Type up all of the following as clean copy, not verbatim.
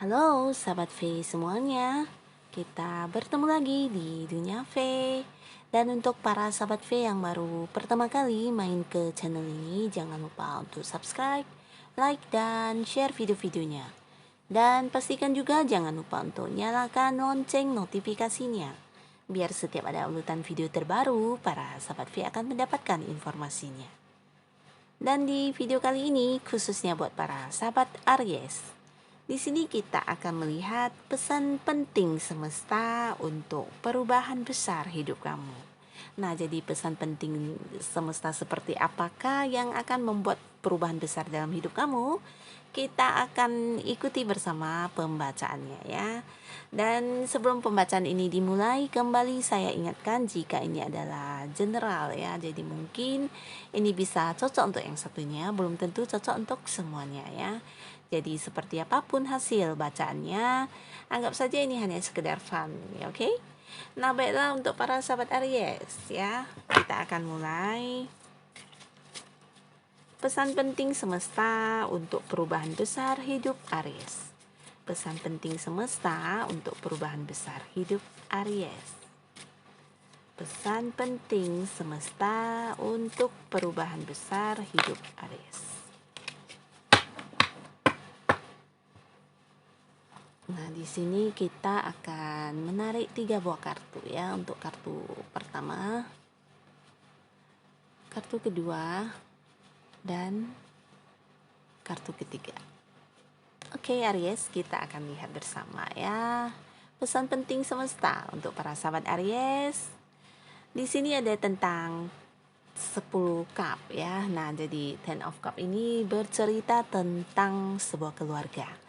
Halo sahabat V semuanya, kita bertemu lagi di Dunia V. Dan untuk para sahabat V yang baru pertama kali main ke channel ini, jangan lupa untuk subscribe, like, dan share video-videonya. Dan pastikan juga jangan lupa untuk nyalakan lonceng notifikasinya, biar setiap ada urutan video terbaru, para sahabat V akan mendapatkan informasinya. Dan di video kali ini khususnya buat para sahabat Aries. Di sini kita akan melihat pesan penting semesta untuk perubahan besar hidup kamu. Nah, jadi pesan penting semesta seperti apakah yang akan membuat perubahan besar dalam hidup kamu? Kita akan ikuti bersama pembacaannya ya. Dan sebelum pembacaan ini dimulai, kembali saya ingatkan jika ini adalah general ya. Jadi mungkin ini bisa cocok untuk yang satunya, belum tentu cocok untuk semuanya ya. Jadi seperti apapun hasil bacaannya, anggap saja ini hanya sekedar fun, ya, oke? Nah, baiklah untuk para sahabat Aries ya, kita akan mulai. Pesan penting semesta untuk perubahan besar hidup Aries. Pesan penting semesta untuk perubahan besar hidup Aries. Pesan penting semesta untuk perubahan besar hidup Aries. Nah, di sini kita akan menarik 3 buah kartu ya. Untuk kartu pertama, kartu kedua, dan kartu ketiga. Oke Aries, kita akan lihat bersama ya. Pesan penting semesta untuk para sahabat Aries. Di sini ada tentang 10 cup ya. Nah, jadi 10 of cup ini bercerita tentang sebuah keluarga.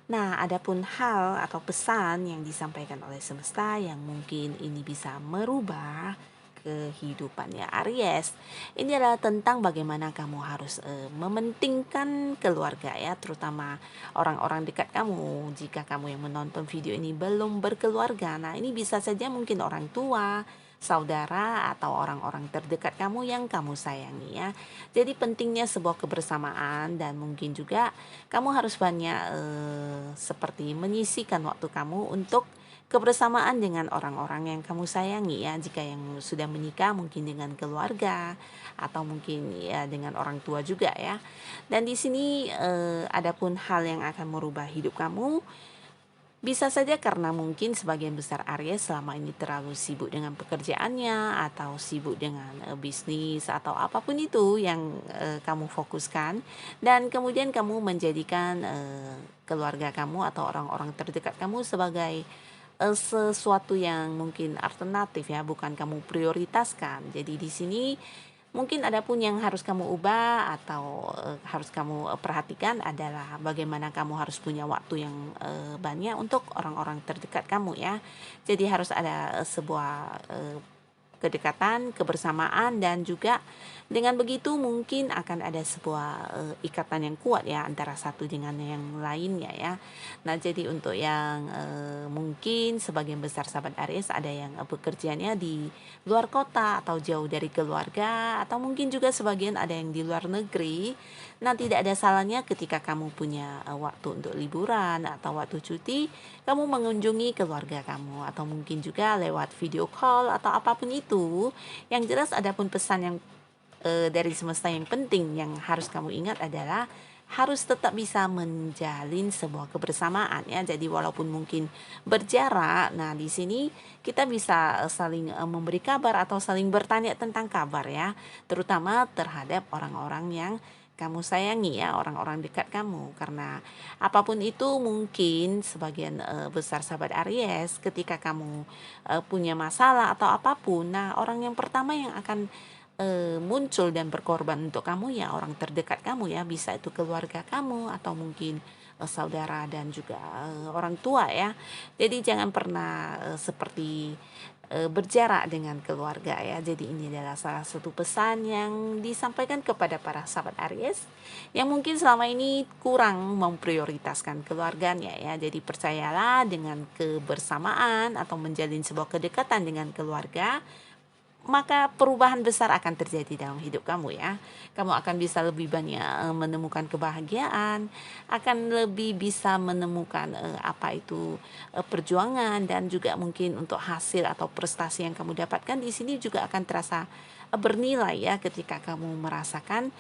Nah, adapun hal atau pesan yang disampaikan oleh semesta yang mungkin ini bisa merubah kehidupannya Aries. Ini adalah tentang bagaimana kamu harus mementingkan keluarga ya, terutama orang-orang dekat kamu. Jika kamu yang menonton video ini belum berkeluarga, nah ini bisa saja mungkin orang tua, saudara, atau orang-orang terdekat kamu yang kamu sayangi ya. Jadi pentingnya sebuah kebersamaan, dan mungkin juga kamu harus banyak seperti menyisihkan waktu kamu untuk kebersamaan dengan orang-orang yang kamu sayangi ya. Jika yang sudah menikah mungkin dengan keluarga, atau mungkin ya dengan orang tua juga ya. Dan di sini adapun hal yang akan merubah hidup kamu, bisa saja karena mungkin sebagian besar Aries selama ini terlalu sibuk dengan pekerjaannya, atau sibuk dengan bisnis, atau apapun itu yang kamu fokuskan, dan kemudian kamu menjadikan keluarga kamu atau orang-orang terdekat kamu sebagai sesuatu yang mungkin alternatif ya, bukan kamu prioritaskan. Jadi di sini mungkin ada pun yang harus kamu ubah atau harus kamu perhatikan adalah bagaimana kamu harus punya waktu yang banyak untuk orang-orang terdekat kamu ya. Jadi harus ada sebuah kedekatan, kebersamaan, dan juga dengan begitu mungkin akan ada sebuah ikatan yang kuat ya antara satu dengan yang lainnya ya. Nah, jadi untuk yang mungkin sebagian besar sahabat Aries ada yang bekerjanya di luar kota atau jauh dari keluarga, atau mungkin juga sebagian ada yang di luar negeri. Nah, tidak ada salahnya ketika kamu punya waktu untuk liburan atau waktu cuti, kamu mengunjungi keluarga kamu, atau mungkin juga lewat video call atau apapun itu. Yang jelas adapun pesan yang dari semesta yang penting yang harus kamu ingat adalah harus tetap bisa menjalin sebuah kebersamaan ya. Jadi walaupun mungkin berjarak, nah di sini kita bisa saling memberi kabar atau saling bertanya tentang kabar ya, terutama terhadap orang-orang yang kamu sayangi ya, orang-orang dekat kamu. Karena apapun itu mungkin sebagian besar sahabat Aries, ketika kamu punya masalah atau apapun, nah orang yang pertama yang akan muncul dan berkorban untuk kamu ya orang terdekat kamu ya. Bisa itu keluarga kamu, atau mungkin saudara, dan juga orang tua ya. Jadi jangan pernah seperti berjarak dengan keluarga ya. Jadi ini adalah salah satu pesan yang disampaikan kepada para sahabat Aries yang mungkin selama ini kurang memprioritaskan keluarganya ya. Jadi percayalah, dengan kebersamaan atau menjalin sebuah kedekatan dengan keluarga, maka perubahan besar akan terjadi dalam hidup kamu ya. Kamu akan bisa lebih banyak menemukan kebahagiaan, akan lebih bisa menemukan apa itu perjuangan, dan juga mungkin untuk hasil atau prestasi yang kamu dapatkan di sini juga akan terasa bernilai ya, ketika kamu merasakan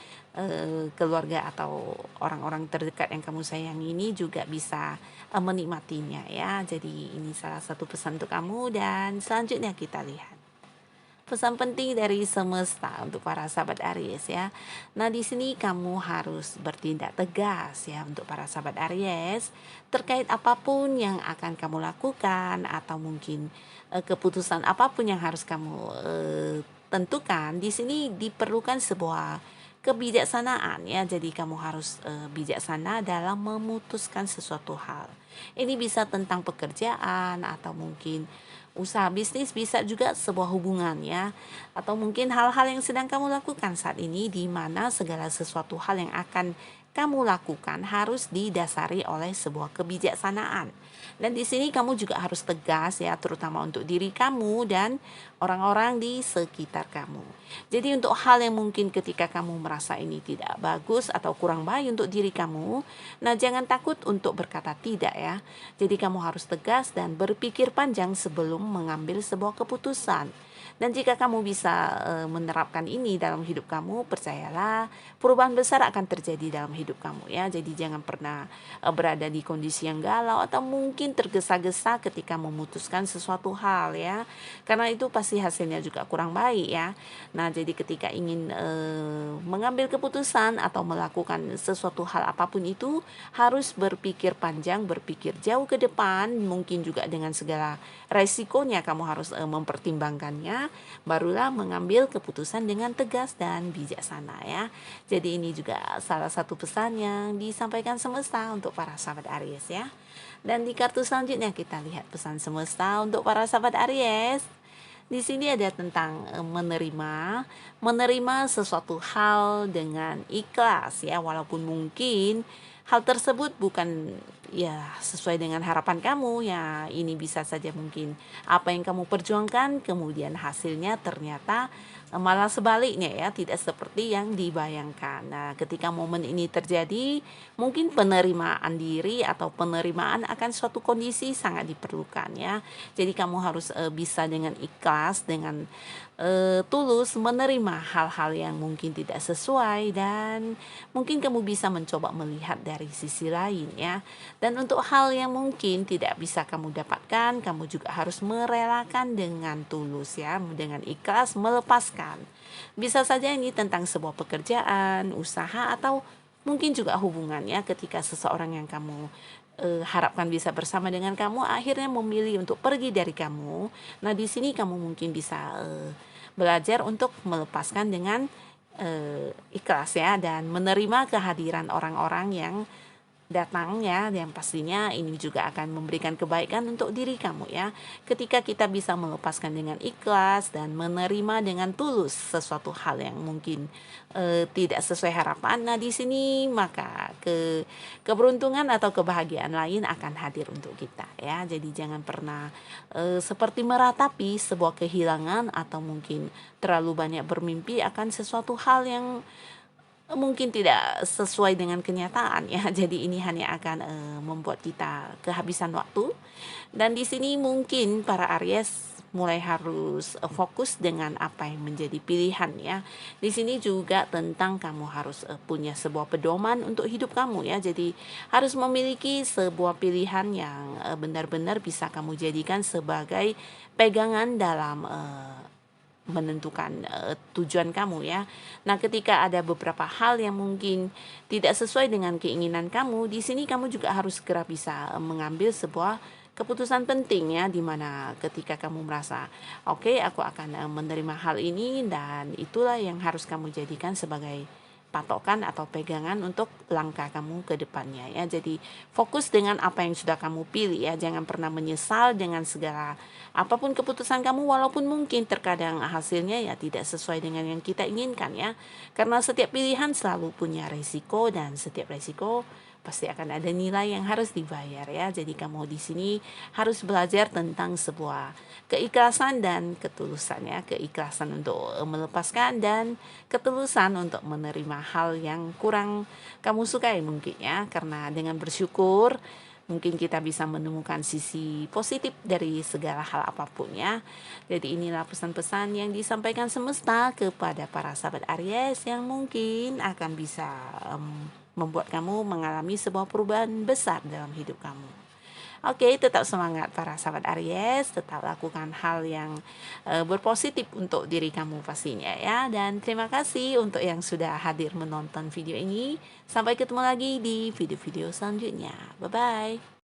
keluarga atau orang-orang terdekat yang kamu sayangi ini juga bisa menikmatinya ya. Jadi ini salah satu pesan untuk kamu, dan selanjutnya kita lihat pesan penting dari semesta untuk para sahabat Aries ya. Nah, di sini kamu harus bertindak tegas ya untuk para sahabat Aries terkait apapun yang akan kamu lakukan, atau mungkin keputusan apapun yang harus kamu tentukan. Di sini diperlukan sebuah kebijaksanaan ya. Jadi kamu harus bijaksana dalam memutuskan sesuatu hal. Ini bisa tentang pekerjaan, atau mungkin usaha bisnis, bisa juga sebuah hubungan ya, atau mungkin hal-hal yang sedang kamu lakukan saat ini, di mana segala sesuatu hal yang akan kamu lakukan harus didasari oleh sebuah kebijaksanaan. Dan di sini kamu juga harus tegas ya, terutama untuk diri kamu dan orang-orang di sekitar kamu. Jadi untuk hal yang mungkin ketika kamu merasa ini tidak bagus atau kurang baik untuk diri kamu, nah jangan takut untuk berkata tidak ya. Jadi kamu harus tegas dan berpikir panjang sebelum mengambil sebuah keputusan. Dan jika kamu bisa menerapkan ini dalam hidup kamu, percayalah perubahan besar akan terjadi dalam hidup kamu ya. Jadi jangan pernah berada di kondisi yang galau atau mungkin tergesa-gesa ketika memutuskan sesuatu hal ya. Karena itu pasti hasilnya juga kurang baik ya. Nah, jadi ketika ingin mengambil keputusan atau melakukan sesuatu hal apapun itu, harus berpikir panjang, berpikir jauh ke depan, mungkin juga dengan segala resikonya kamu harus mempertimbangkannya, barulah mengambil keputusan dengan tegas dan bijaksana ya. Jadi ini juga salah satu pesan yang disampaikan semesta untuk para sahabat Aries ya. Dan di kartu selanjutnya kita lihat pesan semesta untuk para sahabat Aries. Di sini ada tentang menerima sesuatu hal dengan ikhlas ya, walaupun mungkin hal tersebut bukan ya sesuai dengan harapan kamu ya. Ini bisa saja mungkin apa yang kamu perjuangkan kemudian hasilnya ternyata malah sebaliknya ya, tidak seperti yang dibayangkan. Nah, ketika momen ini terjadi, mungkin penerimaan diri atau penerimaan akan suatu kondisi sangat diperlukan ya. Jadi kamu harus bisa dengan ikhlas, dengan tulus menerima hal-hal yang mungkin tidak sesuai, dan mungkin kamu bisa mencoba melihat dari sisi lain ya. Dan untuk hal yang mungkin tidak bisa kamu dapatkan, kamu juga harus merelakan dengan tulus ya, dengan ikhlas melepaskan. Bisa saja ini tentang sebuah pekerjaan, usaha, atau mungkin juga hubungan ya, ketika seseorang yang kamu harapkan bisa bersama dengan kamu akhirnya memilih untuk pergi dari kamu. Nah, di sini kamu mungkin bisa belajar untuk melepaskan dengan ikhlas ya, dan menerima kehadiran orang-orang yang datang ya, yang pastinya ini juga akan memberikan kebaikan untuk diri kamu ya. Ketika kita bisa melepaskan dengan ikhlas dan menerima dengan tulus sesuatu hal yang mungkin tidak sesuai harapan, nah di sini maka keberuntungan atau kebahagiaan lain akan hadir untuk kita ya. Jadi jangan pernah seperti meratapi sebuah kehilangan, atau mungkin terlalu banyak bermimpi akan sesuatu hal yang mungkin tidak sesuai dengan kenyataan ya. Jadi ini hanya akan membuat kita kehabisan waktu. Dan di sini mungkin para Aries mulai harus fokus dengan apa yang menjadi pilihan ya. Di sini juga tentang kamu harus punya sebuah pedoman untuk hidup kamu ya. Jadi harus memiliki sebuah pilihan yang benar-benar bisa kamu jadikan sebagai pegangan dalam menentukan tujuan kamu ya. Nah, ketika ada beberapa hal yang mungkin tidak sesuai dengan keinginan kamu, di sini kamu juga harus segera bisa mengambil sebuah keputusan penting ya, dimana ketika kamu merasa oke, aku akan menerima hal ini, dan itulah yang harus kamu jadikan sebagai patokan atau pegangan untuk langkah kamu ke depannya ya. Jadi fokus dengan apa yang sudah kamu pilih ya, jangan pernah menyesal dengan segala apapun keputusan kamu, walaupun mungkin terkadang hasilnya ya tidak sesuai dengan yang kita inginkan ya. Karena setiap pilihan selalu punya resiko, dan setiap resiko pasti akan ada nilai yang harus dibayar ya. Jadi kamu di sini harus belajar tentang sebuah keikhlasan dan ketulusan ya, keikhlasan untuk melepaskan dan ketulusan untuk menerima hal yang kurang kamu sukai mungkin ya, karena dengan bersyukur mungkin kita bisa menemukan sisi positif dari segala hal apapun ya. Jadi inilah pesan-pesan yang disampaikan semesta kepada para sahabat Aries yang mungkin akan bisa membuat kamu mengalami sebuah perubahan besar dalam hidup kamu. Oke, tetap semangat para sahabat Aries, tetap lakukan hal yang berpositif untuk diri kamu pastinya ya. Dan terima kasih untuk yang sudah hadir menonton video ini. Sampai ketemu lagi di video-video selanjutnya. Bye-bye.